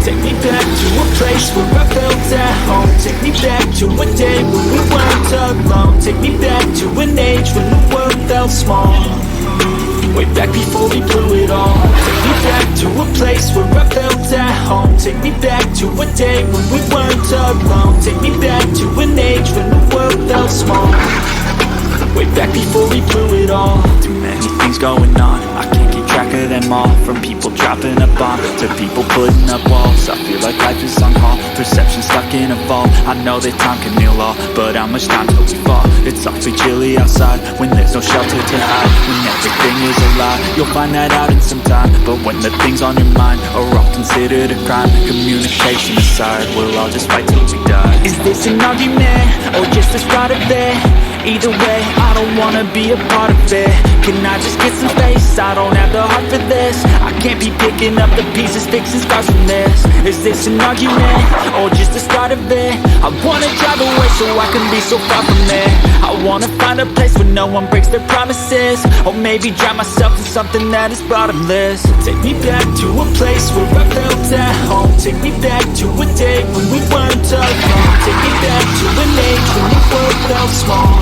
Take me back to a place where I felt at home. Take me back to a day when we weren't alone. Take me back to an age when the world felt small. Way back before we blew it all. Take me back to a place where I felt at home. Take me back to a day when we weren't alone. Take me back to an age when the world felt small. Way back before we blew it all. Too many things going on, I can't keep track of them all. From people dropping a bomb to people putting up walls. I feel like life is on hold, perception stuck in a vault. I know that time can heal all, but how much time till we fall? It's awfully chilly outside when there's no shelter to hide. When everything is a lie, you'll find that out in some time. But when the things on your mind are all considered a crime, communication aside, we'll all just fight till we die. Is this an argument, or just the start of it? Either way, I don't wanna be a part of it. Can I just get some space? I don't have the heart for this. I can't be picking up the pieces, fixing scars from this. Is this an argument, or just the start of it? I wanna drive away so I can be so far from there. I wanna find a place where no one breaks their promises. Or maybe drown myself in something that is bottomless. Take me back to a place where I felt at home. Take me back to a day when we weren't alone. Take me back to an age when the world felt small.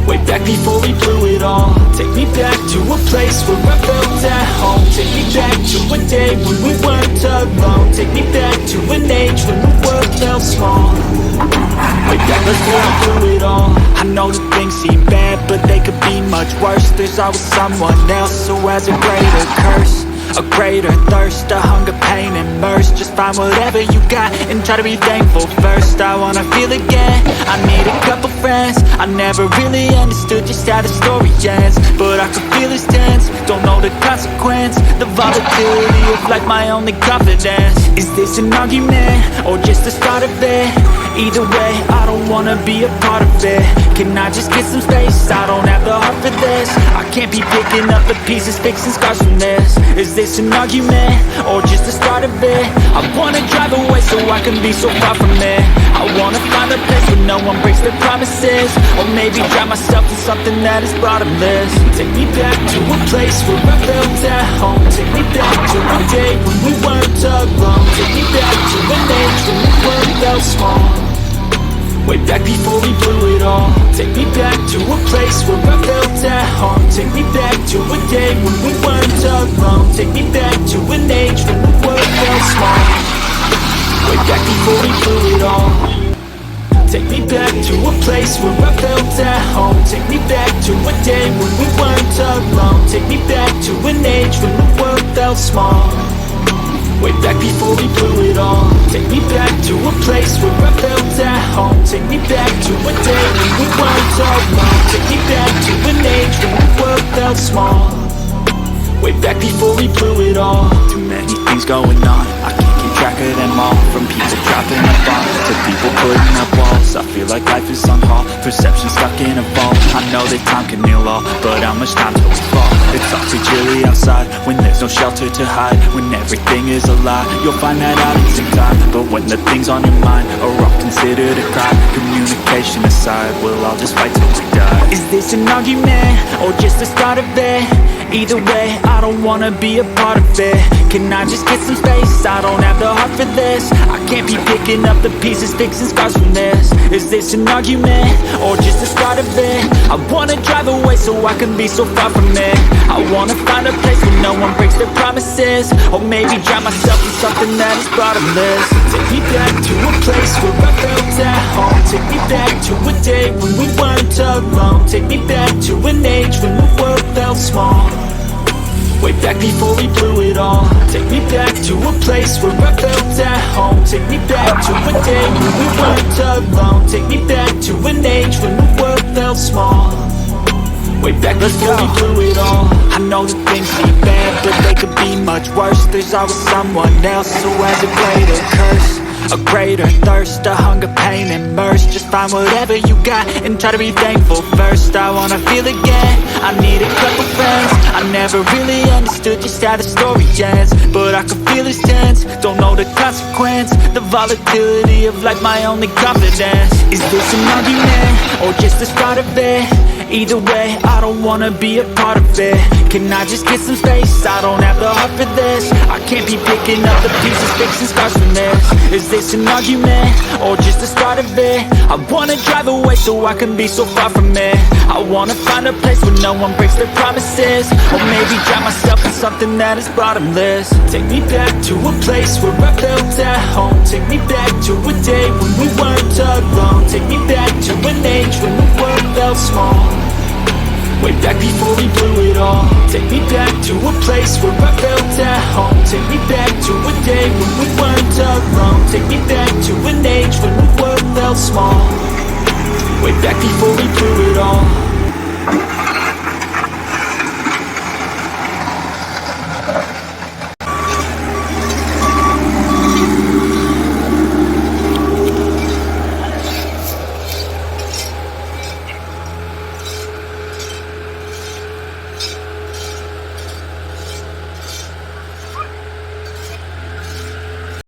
Way back before we blew it all. Take me back to a place where I felt at home. Take me back to a day when we weren't alone. Take me back to an age when the world felt small. Way back before we blew it all. I know that things seem bad, but they could be much worse. There's always someone else who has a greater curse, a greater thirst, a hunger, pain, and mercy. Just find whatever you got and try to be thankful first. I wanna feel again, I need a couple friends. I never really understood just how the story ends, but I can feel it's tense, don't know the consequence. The volatility of like my only confidence. Is this an argument, or just the start of it? Either way, I don't wanna be a part of it. Can I just get some space? I don't have the heart for this. I can't be picking up the pieces, fixing scars from this. Is this an argument, or just the start of it? I wanna drive away so I can be so far from it. I wanna find a place where no one breaks their promises. Or maybe drown myself in something that is bottomless. Take me back to a place where I felt at home. Take me back to a day when we weren't alone. Take me back to an age when the world felt small. Way back before we blew it all. Take me back to a place where I felt at home. Take me back to a day when we weren't alone. Take me back to an age when the world felt small. Way back before we blew it all. Take me back to a place where I felt at home. Take me back to a day when we weren't alone. Take me back to an age when the world felt small. Way back before we blew it all. Take me back to a place where I felt at home. Take me back to a day when we weren't alone. Take me back to an age when the world felt small. Way back before we blew it all. Too many things going on, I can't keep track of them all. From people dropping a bomb to people putting up walls. I feel like life is on hold, perception stuck in a vault. I know that time can heal all, but how much time till we fall? It's awfully chilly outside when there's no shelter to hide. When everything is a lie, you'll find that out in some time. But when the things on your mind are all considered a crime, communication aside, we'll all just fight till we die. Is this an argument, or just the start of it? Either way, I don't wanna be a part of it. Can I just get some space? I don't have the heart for this. I can't be picking up the pieces, fixing scars from this. Is this an argument, or just the start of it? I wanna drive away so I can be so far from it. I wanna find a place where no one breaks their promises. Or maybe drown myself in something that is bottomless. Take me back to a place where I felt at home. Take me back to a day when we weren't alone. Take me back to an age when the world felt small. Way back before we blew it all. Take me back to a place where I felt at home. Take me back to a day when we weren't alone. Take me back to an age when the world felt small. Way back before we blew it all. I know that things seem bad, but they could be much worse. There's always someone else who has a greater curse, a greater thirst, a hunger, pain, and mercy. Just find whatever you got and try to be thankful first. I wanna feel again, I need a couple friends. I never really understood just how the story ends, but I can feel it's tense, don't know the consequence. The volatility of like my only confidence. Is this an argument, or just the start of it? Either way, I don't wanna be a part of it. Can I just get some space? I don't have the heart for this. I can't be picking up the pieces, fixing scars from this. Is this an argument, or just the start of it? I wanna drive away so I can be so far from it. I wanna find a place where no one breaks their promises, or maybe drown myself in something that is bottomless. Take me back to a place where I felt at home. Take me back to a day when we weren't alone. Take me back to an age when the world felt small, way back before we blew it all. Take me back to a place where I felt at home. Take me back to a day when we weren't alone. Take me back to an age when the world felt small, way back before we blew it all.